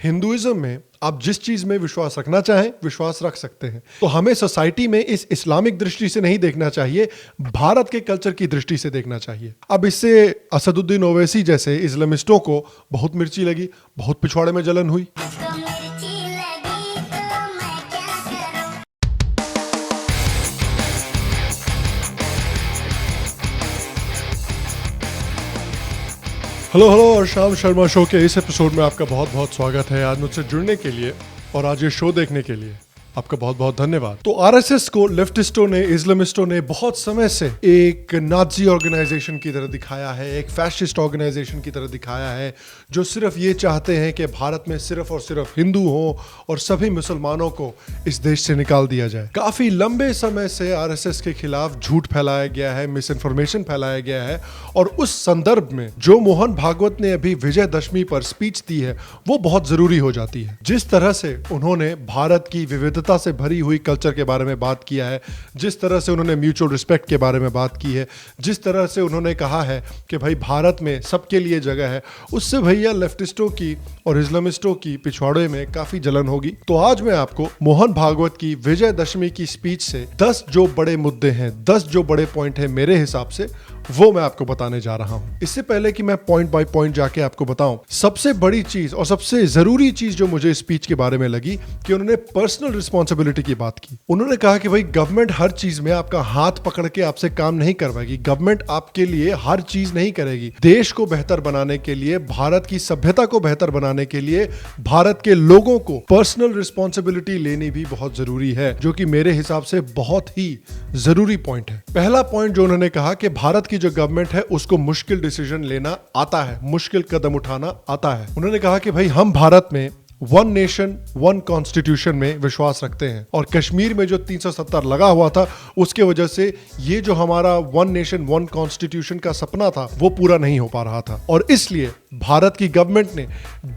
Hinduism में आप जिस चीज में विश्वास रखना चाहें विश्वास रख सकते हैं। तो हमें सोसाइटी में इस इस्लामिक दृष्टि से नहीं देखना चाहिए, भारत के कल्चर की दृष्टि से देखना चाहिए। अब इससे असदुद्दीन ओवैसी जैसे इस्लामिस्टों को बहुत मिर्ची लगी, बहुत पिछवाड़े में जलन हुई। हेलो और शाम शर्मा शो के इस एपिसोड में आपका बहुत बहुत स्वागत है। आज मुझसे जुड़ने के लिए और आज ये शो देखने के लिए आपका बहुत बहुत धन्यवाद। तो आरएसएस को लेफ्टिस्टों ने, इस्लामिस्टों ने बहुत समय से एक नाजी ऑर्गेनाइजेशन की तरह दिखाया है, एक फैशिस्ट ऑर्गेनाइजेशन की तरह दिखाया है, जो सिर्फ ये चाहते हैं कि भारत में सिर्फ और सिर्फ हिंदू हो और सभी मुसलमानों को इस देश से निकाल दिया जाए। काफी लंबे समय से आरएसएस के खिलाफ झूठ फैलाया गया है, मिस इन्फॉर्मेशन फैलाया गया है, और उस संदर्भ में जो मोहन भागवत ने अभी विजयदशमी पर स्पीच दी है वो बहुत जरूरी हो जाती है। जिस तरह से उन्होंने भारत की विविधता से भरी हुई कल्चर के बारे में बात किया है, जिस तरह से उन्होंने म्यूचुअल रिस्पेक्ट के बारे में बात की है, जिस तरह से उन्होंने कहा है कि भाई भारत में सबके लिए जगह है, उससे भैया लेफ्टिस्टों की और इस्लामिस्टों की पिछवाड़े में काफी जलन होगी। तो आज मैं आपको मोहन भागवत की विजयदशमी की स्पीच से 10 जो बड़े मुद्दे हैं, 10 जो बड़े पॉइंट हैं मेरे हिसाब से, वो मैं आपको बताने जा रहा हूं। इससे पहले कि मैं पॉइंट बाय पॉइंट जाके आपको बताऊं, सबसे बड़ी चीज और सबसे जरूरी चीज जो मुझे स्पीच के बारे में लगी कि उन्होंने पर्सनल रिस्पॉन्सिबिलिटी की बात की। उन्होंने कहा कि भाई गवर्नमेंट हर चीज में आपका हाथ पकड़ के आपसे काम नहीं करवाएगी, गवर्नमेंट आपके लिए हर चीज नहीं करेगी। देश को बेहतर बनाने के लिए, भारत की सभ्यता को बेहतर बनाने के लिए भारत के लोगों को पर्सनल रिस्पॉन्सिबिलिटी लेनी भी बहुत जरूरी है, जो कि मेरे हिसाब से बहुत ही जरूरी पॉइंट है। पहला पॉइंट जो उन्होंने कहा कि भारत की जो गवर्नमेंट है उसको मुश्किल डिसीजन लेना आता है, मुश्किल कदम उठाना आता है। उन्होंने कहा कि भाई हम भारत में वन नेशन वन कॉन्स्टिट्यूशन में विश्वास रखते हैं, और कश्मीर में जो 370 लगा हुआ था उसके वजह से ये जो हमारा वन नेशन वन कॉन्स्टिट्यूशन का सपना था वो पूरा नहीं हो पा रहा था, और इसलिए भारत की गवर्नमेंट ने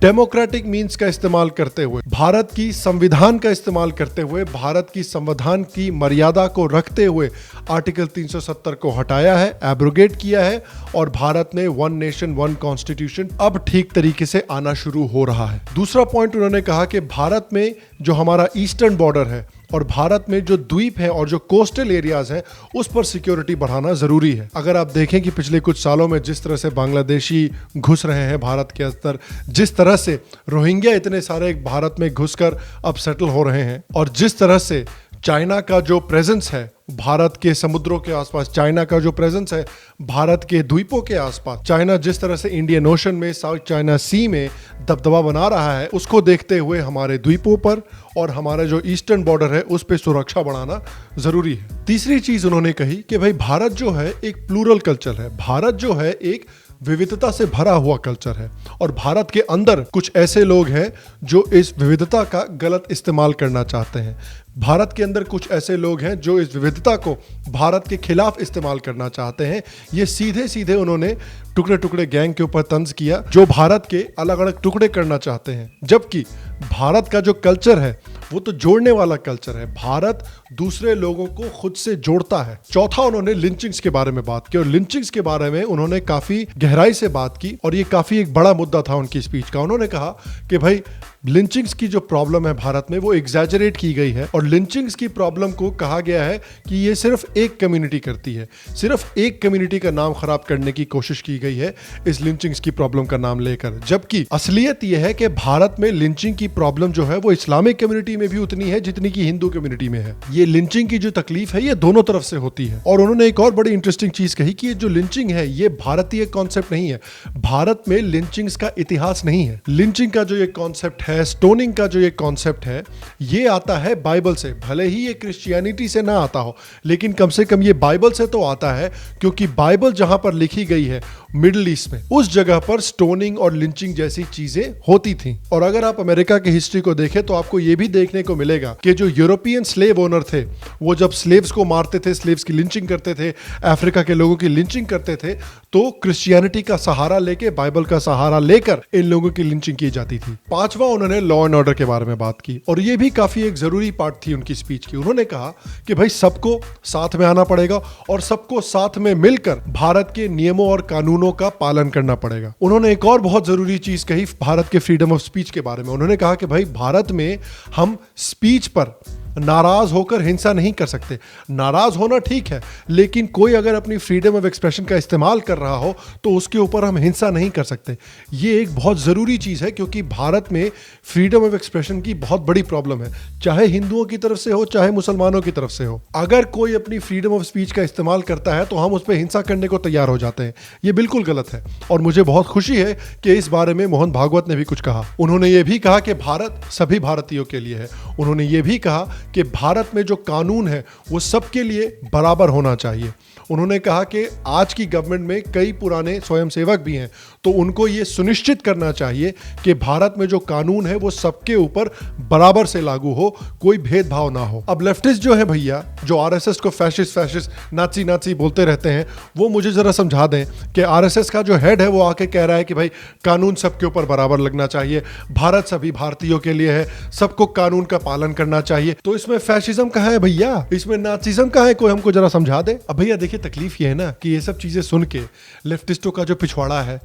डेमोक्रेटिक मींस का इस्तेमाल करते हुए, भारत की संविधान का इस्तेमाल करते हुए, भारत की संविधान की मर्यादा को रखते हुए आर्टिकल 370 को हटाया है, एब्रोगेट किया है, और भारत में वन नेशन वन कॉन्स्टिट्यूशन अब ठीक तरीके से आना शुरू हो रहा है। दूसरा पॉइंट उन्होंने कहा कि भारत में जो हमारा ईस्टर्न बॉर्डर है और भारत में जो द्वीप है और जो कोस्टल एरियाज हैं उस पर सिक्योरिटी बढ़ाना जरूरी है। अगर आप देखें कि पिछले कुछ सालों में जिस तरह से बांग्लादेशी घुस रहे हैं भारत के अंदर, जिस तरह से रोहिंग्या इतने सारे भारत में घुसकर अब सेटल हो रहे हैं, और जिस तरह से चाइना का जो प्रेजेंस है भारत के समुद्रों के आसपास, चाइना का जो प्रेजेंस है भारत के द्वीपों के आसपास, चाइना जिस तरह से इंडियन ओशन में, साउथ चाइना सी में दबदबा बना रहा है, उसको देखते हुए हमारे द्वीपों पर और हमारा जो ईस्टर्न बॉर्डर है उस पर सुरक्षा बढ़ाना जरूरी है। तीसरी चीज उन्होंने कही कि भाई भारत जो है एक प्लूरल कल्चर है, भारत जो है एक विविधता से भरा हुआ कल्चर है, और भारत के अंदर कुछ ऐसे लोग हैं जो इस विविधता का गलत इस्तेमाल करना चाहते हैं। भारत के अंदर कुछ ऐसे लोग हैं जो इस विविधता को भारत के खिलाफ इस्तेमाल करना चाहते हैं। ये सीधे सीधे उन्होंने टुकड़े टुकड़े गैंग के ऊपर तंज किया जो भारत के अलग अलग टुकड़े करना चाहते हैं, जबकि भारत का जो कल्चर है वो तो जोड़ने वाला कल्चर है। भारत दूसरे लोगों को खुद से जोड़ता है। चौथा, उन्होंने लिंचिंग्स के बारे में बात की, और लिंचिंग्स के बारे में उन्होंने काफी गहराई से बात की, और ये काफी एक बड़ा मुद्दा था उनकी स्पीच का। उन्होंने कहा कि भाई लिंचिंग्स की जो प्रॉब्लम है भारत में वो एग्जैजरेट की गई है, और लिंचिंग्स की प्रॉब्लम को कहा गया है कि ये सिर्फ एक कम्युनिटी करती है, सिर्फ एक कम्युनिटी का नाम खराब करने की कोशिश की गई है इस लिंचिंग्स की प्रॉब्लम का नाम लेकर, जबकि असलियत यह है कि भारत में लिंचिंग की प्रॉब्लम जो है वो इस्लामिक कम्युनिटी में भी उतनी है जितनी की हिंदू कम्युनिटी में है। ये लिंचिंग की जो तकलीफ है ये दोनों तरफ से होती है। और उन्होंने एक और बड़ी इंटरेस्टिंग चीज कही कि ये जो लिंचिंग है ये भारतीय कॉन्सेप्ट नहीं है, भारत में लिंचिंग्स का इतिहास नहीं है। लिंचिंग का जो ये कॉन्सेप्ट है, स्टोनिंग का जो ये कॉन्सेप्ट है, ये आता है बाइबल से। भले ही ये क्रिश्चियनिटी से ना आता हो, लेकिन कम से कम ये बाइबल से तो आता है, क्योंकि बाइबल जहां पर लिखी गई है मिडिल ईस्ट में, उस जगह पर स्टोनिंग और लिंचिंग जैसी चीजें होती थी। और अगर आप अमेरिका की हिस्ट्री को देखें तो आपको यह भी देखने को मिलेगा कि जो यूरोपियन स्लेव ओनर थे वो जब स्लेव्स को मारते थे, स्लेव्स की लिंचिंग करते थे, अफ्रीका के लोगों की लिंचिंग करते थे, तो क्रिश्चियनिटी का सहारा लेके, बाइबल का सहारा लेकर इन लोगों की लिंचिंग की जाती थी। पांचवा, उन्होंने लॉ एंड ऑर्डर के बारे में बात की और ये भी काफी एक जरूरी पार्ट थी उनकी स्पीच की। उन्होंने कहा कि भाई सबको साथ में आना पड़ेगा और सबको साथ में मिलकर भारत के नियमों और कानूनों का पालन करना पड़ेगा। उन्होंने एक और बहुत जरूरी चीज कही भारत के फ्रीडम ऑफ स्पीच के बारे में। उन्होंने कहा कि भाई भारत में हम स्पीच पर नाराज होकर हिंसा नहीं कर सकते। नाराज होना ठीक है, लेकिन कोई अगर अपनी फ्रीडम ऑफ एक्सप्रेशन का इस्तेमाल कर रहा हो तो उसके ऊपर हम हिंसा नहीं कर सकते। ये एक बहुत ज़रूरी चीज़ है क्योंकि भारत में फ्रीडम ऑफ एक्सप्रेशन की बहुत बड़ी प्रॉब्लम है, चाहे हिंदुओं की तरफ से हो चाहे मुसलमानों की तरफ से हो। अगर कोई अपनी फ्रीडम ऑफ स्पीच का इस्तेमाल करता है तो हम उस पर हिंसा करने को तैयार हो जाते हैं। ये बिल्कुल गलत है और मुझे बहुत खुशी है कि इस बारे में मोहन भागवत ने भी कुछ कहा। उन्होंने ये भी कहा कि भारत सभी भारतीयों के लिए है। उन्होंने ये भी कहा कि भारत में जो कानून है वो सबके लिए बराबर होना चाहिए। उन्होंने कहा कि आज की गवर्नमेंट में कई पुराने स्वयंसेवक भी हैं, तो उनको ये सुनिश्चित करना चाहिए कि भारत में जो कानून है वो सबके ऊपर बराबर से लागू हो, कोई भेदभाव ना हो। अब लेफ्टिस्ट जो है भैया, जो आरएसएस को फैशिस्ट नाची नाची बोलते रहते हैं, वो मुझे जरा समझा दें कि आरएसएस का जो हेड है वो आके कह रहा है कि भाई कानून सबके ऊपर बराबर लगना चाहिए, भारत सभी भारतीयों के लिए है, सबको कानून का पालन करना चाहिए। तो इसमें फैशिज्म कहाँ है भैया, इसमें नाचिज्म कहाँ है, कोई हमको जरा समझा दे। अब भैया देखिए तकलीफ ये है ना कि ये सब चीजें सुन के लेफ्टिस्टों का जो पिछवाड़ा है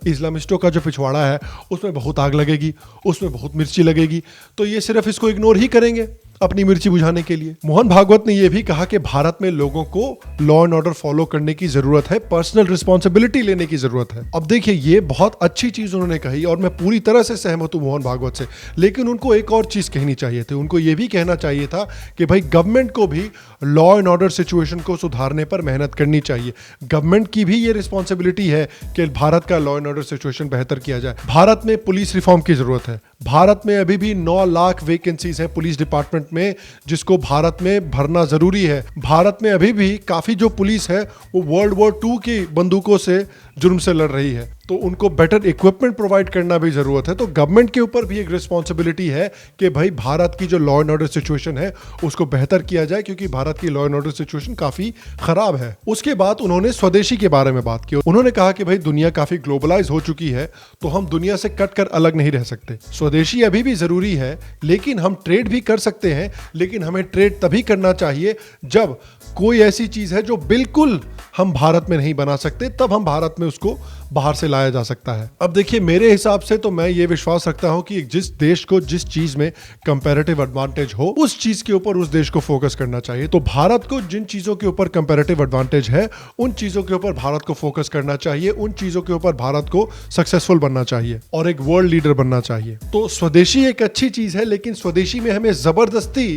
इस्लामिस्टों का जो पिछवाड़ा है उसमें बहुत आग लगेगी, उसमें बहुत मिर्ची लगेगी, तो ये सिर्फ इसको इग्नोर ही करेंगे अपनी मिर्ची बुझाने के लिए। मोहन भागवत ने यह भी कहा कि भारत में लोगों को लॉ एंड ऑर्डर फॉलो करने की जरूरत है, पर्सनल रिस्पॉन्सिबिलिटी लेने की जरूरत है। अब देखिए ये बहुत अच्छी चीज उन्होंने कही और मैं पूरी तरह से सहमत हूं मोहन भागवत से, लेकिन उनको एक और चीज कहनी चाहिए थी। उनको यह भी कहना चाहिए था कि भाई गवर्नमेंट को भी लॉ एंड ऑर्डर सिचुएशन को सुधारने पर मेहनत करनी चाहिए। गवर्नमेंट की भी ये रिस्पॉन्सिबिलिटी है कि भारत का लॉ एंड ऑर्डर सिचुएशन बेहतर किया जाए। भारत में पुलिस रिफॉर्म की जरूरत है। भारत में अभी भी 9 लाख वैकेंसीज हैं पुलिस डिपार्टमेंट में, जिसको भारत में भरना जरूरी है। भारत में अभी भी काफी जो पुलिस है वो वर्ल्ड वॉर 2 की बंदूकों से जुर्म से लड़ रही है, तो उनको बेटर इक्विपमेंट प्रोवाइड करना भी जरूरत है। तो गवर्नमेंट के ऊपर भी एक रिस्पॉन्सिबिलिटी है कि भाई भारत की जो लॉ एंड ऑर्डर सिचुएशन है उसको बेहतर किया जाए, क्योंकि भारत की लॉ एंड ऑर्डर सिचुएशन काफी खराब है। उसके बाद उन्होंने स्वदेशी के बारे में बात की। उन्होंने कहा कि भाई दुनिया काफी ग्लोबलाइज हो चुकी है, तो हम दुनिया से कट कर अलग नहीं रह सकते। स्वदेशी अभी भी जरूरी है, लेकिन हम ट्रेड भी कर सकते हैं, लेकिन हमें ट्रेड तभी करना चाहिए जब कोई ऐसी चीज है जो बिल्कुल हम भारत में नहीं बना सकते, तब हम भारत में उसको बाहर से लाया जा सकता है। अब देखिए मेरे हिसाब से तो मैं ये विश्वास रखता हूं कि जिस देश को जिस चीज में कंपैरेटिव एडवांटेज हो उस चीज के ऊपर उस देश को फोकस करना चाहिए। तो भारत को जिन चीजों के ऊपर कंपैरेटिव एडवांटेज है उन चीजों के ऊपर भारत को फोकस करना चाहिए, उन चीजों के ऊपर भारत को सक्सेसफुल बनना चाहिए और एक वर्ल्ड लीडर बनना चाहिए। तो स्वदेशी एक अच्छी चीज है, लेकिन स्वदेशी में हमें जबरदस्ती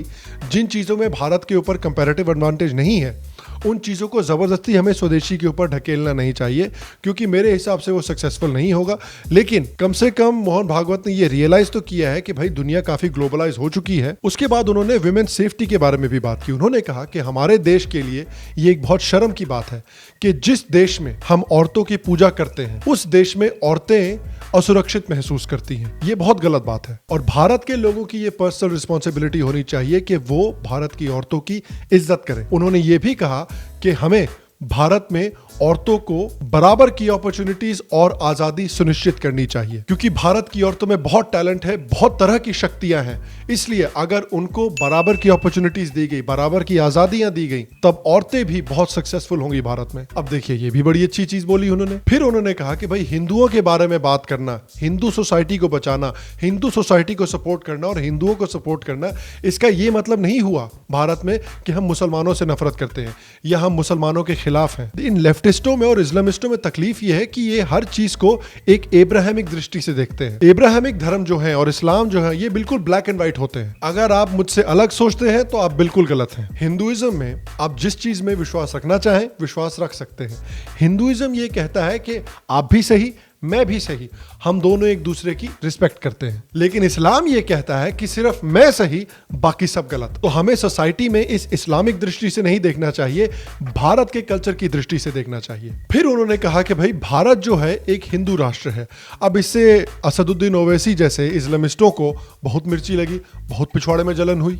जिन चीजों में भारत के ऊपर कंपैरेटिव एडवांटेज नहीं है उन चीज़ों को ज़बरदस्ती हमें स्वदेशी के ऊपर ढकेलना नहीं चाहिए, क्योंकि मेरे हिसाब से वो सक्सेसफुल नहीं होगा। लेकिन कम से कम मोहन भागवत ने ये रियलाइज तो किया है कि भाई दुनिया काफ़ी ग्लोबलाइज हो चुकी है। उसके बाद उन्होंने विमेन सेफ्टी के बारे में भी बात की। उन्होंने कहा कि हमारे देश के लिए ये एक बहुत शर्म की बात है कि जिस देश में हम औरतों की पूजा करते हैं उस देश में औरतें असुरक्षित महसूस करती हैं। ये बहुत गलत बात है और भारत के लोगों की ये पर्सनल रिस्पॉन्सिबिलिटी होनी चाहिए कि वो भारत की औरतों की इज्जत करें। उन्होंने ये भी कहा कि हमें भारत में औरतों को बराबर की अपॉर्चुनिटीज और आजादी सुनिश्चित करनी चाहिए, क्योंकि भारत की औरतों में बहुत टैलेंट है, बहुत तरह की शक्तियां हैं। इसलिए अगर उनको बराबर की अपॉर्चुनिटीज दी गई, बराबर की आजादियां दी गई, तब औरतें भी बहुत सक्सेसफुल होंगी भारत में। अब देखिए ये भी बड़ी अच्छी चीज बोली उन्होंने। फिर उन्होंने कहा कि भाई हिंदुओं के बारे में बात करना, हिंदू सोसाइटी को बचाना, हिंदू सोसाइटी को सपोर्ट करना और हिंदुओं को सपोर्ट करना, इसका ये मतलब नहीं हुआ भारत में कि हम मुसलमानों से नफरत करते हैं या हम मुसलमानों के खिलाफ हैं। इन लेफ्टिस्टों में और इस्लामिस्टों में तकलीफ ये है कि ये हर चीज को एक एब्राहमिक दृष्टि से देखते हैं। एब्राहमिक धर्म जो है और इस्लाम जो है ये बिल्कुल ब्लैक एंड व्हाइट होते हैं। अगर आप मुझसे अलग सोचते हैं तो आप बिल्कुल गलत हैं। हिंदुइज्म में आप जिस चीज में विश्वास रखना चाहें विश्वास रख सकते हैं। हिंदुइज्म ये कहता है कि आप भी सही मैं भी सही, हम दोनों एक दूसरे की रिस्पेक्ट करते हैं। लेकिन इस्लाम ये कहता है कि सिर्फ मैं सही बाकी सब गलत। तो हमें सोसाइटी में इस इस्लामिक दृष्टि से नहीं देखना चाहिए, भारत के कल्चर की दृष्टि से देखना चाहिए। फिर उन्होंने कहा कि भाई भारत जो है एक हिंदू राष्ट्र है। अब इससे असदुद्दीन ओवैसी जैसे इस्लामिस्टों को बहुत मिर्ची लगी, बहुत पिछवाड़े में जलन हुई।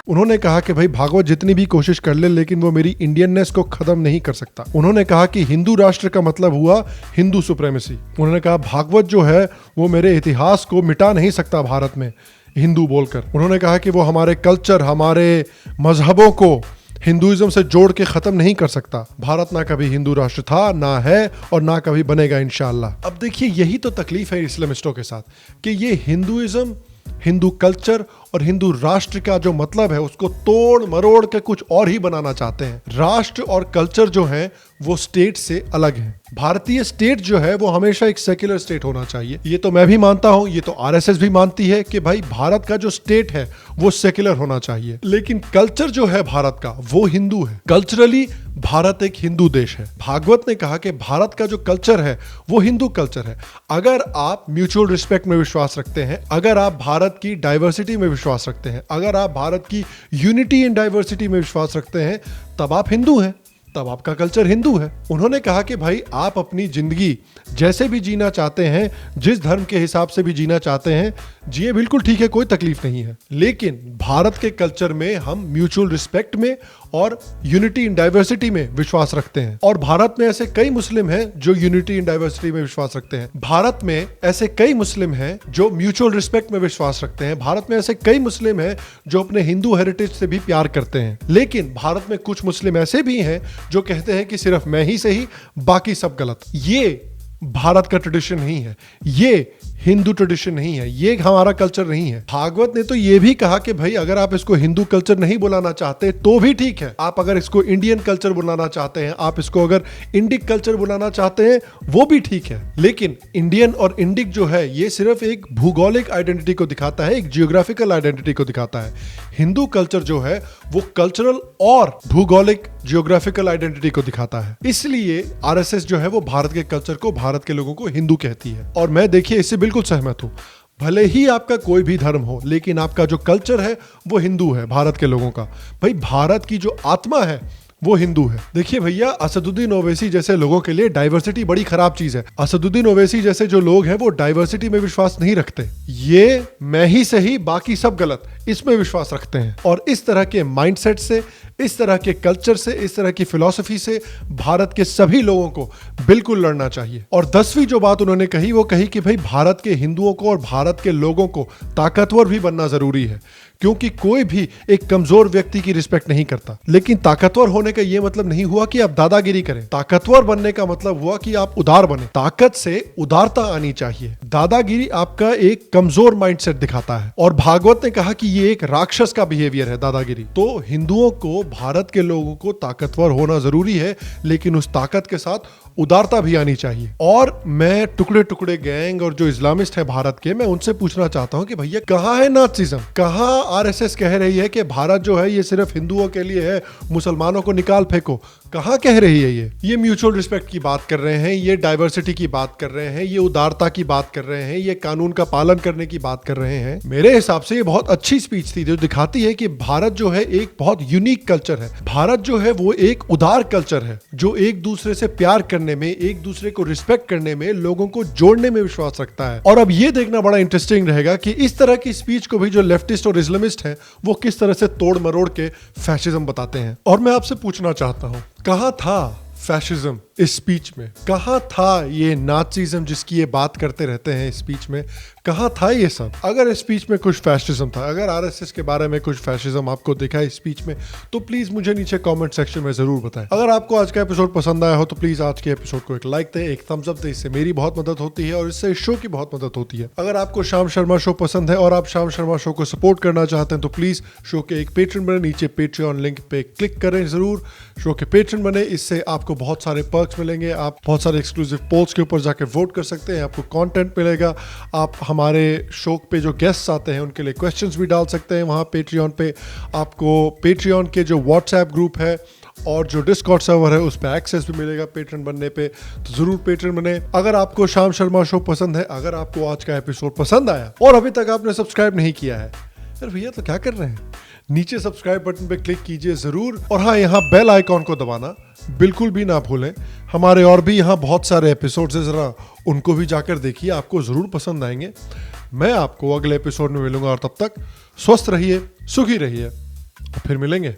उन्होंने कहा कि भाई भागवत जितनी भी कोशिश कर ले लेकिन वो मेरी इंडियननेस को खत्म नहीं कर सकता। उन्होंने कहा कि हिंदू राष्ट्र का मतलब हुआ हिंदू सुप्रेमेसी। उन्होंने कहा भागवत जो है वो मेरे इतिहास को मिटा नहीं सकता भारत में हिंदू बोलकर। उन्होंने कहा कि वो हमारे कल्चर, हमारे मजहबों को हिंदुइज्म से जोड़ के खत्म नहीं कर सकता। भारत ना कभी हिंदू राष्ट्र था, ना है और ना कभी बनेगा इंशाअल्लाह। अब देखिए यही तो तकलीफ है इस्लामिस्टों के साथ कि ये हिंदुइज्म, हिंदू कल्चर और हिंदू राष्ट्र का जो मतलब है उसको तोड़ मरोड़ के कुछ और ही बनाना चाहते हैं। राष्ट्र और कल्चर जो है वो स्टेट से अलग है। भारतीय स्टेट जो है वो हमेशा एक सेक्युलर स्टेट होना चाहिए। ये तो मैं भी मानता हूं, ये तो आरएसएस भी मानती है कि भाई भारत का जो स्टेट है वो सेक्युलर होना चाहिए। लेकिन कल्चर जो है भारत का वो हिंदू है। कल्चरली भारत एक हिंदू देश है। भागवत ने कहा कि भारत का जो कल्चर है वो हिंदू कल्चर है। अगर आप म्यूचुअल रिस्पेक्ट में विश्वास रखते हैं, अगर आप भारत की डाइवर्सिटी में विश्वास रखते हैं, अगर आप भारत की यूनिटी इन डाइवर्सिटी में विश्वास रखते हैं, तब आप हिंदू हैं, तब आपका कल्चर हिंदू है। उन्होंने कहा कि भाई आप अपनी जिंदगी जैसे भी जीना चाहते हैं, जिस धर्म के हिसाब से भी जीना चाहते हैं, जिए, बिल्कुल ठीक है, कोई तकलीफ नहीं है। लेकिन भारत के कल्चर में हम म्यूचुअल रिस्पेक्ट में और यूनिटी इन डाइवर्सिटी में विश्वास रखते हैं। और भारत में ऐसे कई मुस्लिम हैं जो यूनिटी इन डाइवर्सिटी में विश्वास रखते हैं। भारत में ऐसे कई मुस्लिम हैं जो म्यूचुअल रिस्पेक्ट में विश्वास रखते हैं। भारत में ऐसे कई मुस्लिम हैं जो अपने हिंदू हेरिटेज से भी प्यार करते हैं। लेकिन भारत में कुछ मुस्लिम ऐसे भी हैं जो कहते हैं कि सिर्फ मैं ही सही, बाकी सब गलत। ये भारत का ट्रेडिशन नहीं है, ये हिंदू ट्रेडिशन नहीं है, ये हमारा कल्चर नहीं है। भागवत ने तो ये भी कहा कि भाई अगर आप इसको हिंदू कल्चर नहीं बुलाना चाहते तो भी ठीक है, आप अगर इसको इंडियन कल्चर बुलाना चाहते हैं, आप इसको अगर इंडिक कल्चर बुलाना चाहते हैं, वो भी ठीक है। लेकिन इंडियन और इंडिक जो है ये सिर्फ एक भूगोलिक आइडेंटिटी को दिखाता है, एक जियोग्राफिकल आइडेंटिटी को दिखाता है। हिंदू कल्चर जो है वो कल्चरल और भूगोलिक जियोग्राफिकल आइडेंटिटी को दिखाता है। इसलिए आरएसएस जो है वो भारत के कल्चर को, भारत के लोगों को हिंदू कहती है। और मैं देखिए इससे बिल्कुल सहमत हूं। भले ही आपका कोई भी धर्म हो, लेकिन आपका जो कल्चर है वो हिंदू है भारत के लोगों का। भाई भारत की जो आत्मा है वो हिंदू है। देखिए भैया, असदुद्दीन ओवैसी जैसे लोगों के लिए डाइवर्सिटी बड़ी खराब चीज है। असदुद्दीन ओवैसी जैसे जो लोग हैं वो डाइवर्सिटी में विश्वास नहीं रखते। ये मैं ही सही, बाकी सब गलत, इसमें विश्वास रखते हैं। और इस तरह के माइंडसेट से, इस तरह के कल्चर से, इस तरह की फिलॉसफी से भारत के सभी लोगों को बिल्कुल लड़ना चाहिए। और 10वीं जो बात उन्होंने कही वो कही कि भाई भारत के हिंदुओं को और भारत के लोगों को ताकतवर भी बनना जरूरी है, क्योंकि कोई भी एक कमजोर व्यक्ति की रिस्पेक्ट नहीं करता। लेकिन ताकतवर होने का यह मतलब नहीं हुआ कि आप दादागिरी करें। ताकतवर बनने का मतलब हुआ कि आप उदार बने। ताकत से उदारता आनी चाहिए। दादागिरी आपका एक कमजोर माइंडसेट दिखाता है। और भागवत ने कहा कि ये एक राक्षस का बिहेवियर है, दादागिरी। तो हिंदुओं को, भारत के लोगों को ताकतवर होना जरूरी है, लेकिन उस ताकत के साथ उदारता भी आनी चाहिए। और मैं टुकड़े टुकड़े गैंग और जो इस्लामिस्ट है भारत के, मैं उनसे पूछना चाहता हूं कि भैया कहां है नाजिज्म? कहां आरएसएस कह रही है कि भारत जो है ये सिर्फ हिंदुओं के लिए है, मुसलमानों को निकाल फेंको? कहां कह रही है ये म्यूचुअल रिस्पेक्ट की बात कर रहे हैं, ये डाइवर्सिटी की बात कर रहे हैं, ये उदारता की बात कर रहे हैं, ये कानून का पालन करने की बात कर रहे हैं। मेरे हिसाब से ये बहुत अच्छी स्पीच थी जो दिखाती है कि भारत जो है एक बहुत यूनिक कल्चर है। भारत जो है वो एक उदार कल्चर है जो एक दूसरे से प्यार करने में, एक दूसरे को रिस्पेक्ट करने में, लोगों को जोड़ने में विश्वास रखता है। और अब ये देखना बड़ा इंटरेस्टिंग रहेगा कि इस तरह की स्पीच को भी जो लेफ्टिस्ट और इस्लामिस्ट हैं वो किस तरह से तोड़ मरोड़ के फैशिज्म बताते हैं। और मैं आपसे पूछना चाहता हूं, कहां था फैशिज्म इस स्पीच में? कहां था ये नाजिज्म जिसकी ये बात करते रहते हैं इस स्पीच में? कहां था ये सब? अगर इस स्पीच में कुछ फैशिज्म था, अगर आरएसएस के बारे में कुछ फैशिज्म आपको दिखा इस स्पीच में, तो प्लीज मुझे नीचे कमेंट सेक्शन में जरूर बताएं। अगर आपको आज का एपिसोड पसंद आया हो तो प्लीज आज के एपिसोड को एक लाइक दें, एक थम्स अप दें। इससे मेरी बहुत मदद होती है और इससे इस शो की बहुत मदद होती है। अगर आपको श्याम शर्मा शो पसंद है और आप श्याम शर्मा शो को सपोर्ट करना चाहते हैं तो प्लीज शो के एक पेट्रन बने। नीचे पेट्रियन लिंक पे क्लिक करें जरूर, शो के पेट्रन बने। इससे आपको बहुत सारे पर्क्स मिलेंगे। आप बहुत सारे एक्सक्लूसिव पोल्स के ऊपर जाकर वोट कर सकते हैं, आपको कंटेंट मिलेगा। आप हमारे शो पे जो गेस्ट्स आते हैं उनके लिए क्वेश्चंस भी डाल सकते हैं वहाँ पेट्रियन पे। आपको पेट्रियन के जो व्हाट्सएप ग्रुप है और जो डिस्कॉर्ड सर्वर है उस पर एक्सेस भी मिलेगा पेट्रन बनने पे। तो जरूर पेट्रन बने। अगर आपको श्याम शर्मा शो पसंद है, अगर आपको आज का एपिसोड पसंद आया और अभी तक आपने सब्सक्राइब नहीं किया है, अरे भैया तो क्या कर रहे हैं, नीचे सब्सक्राइब बटन पे क्लिक कीजिए जरूर। और हाँ, यहाँ बेल आइकॉन को दबाना बिल्कुल भी ना भूलें। हमारे और भी यहाँ बहुत सारे एपिसोड्स हैं, जरा उनको भी जाकर देखिए, आपको जरूर पसंद आएंगे। मैं आपको अगले एपिसोड में मिलूंगा और तब तक स्वस्थ रहिए, सुखी रहिए। फिर मिलेंगे।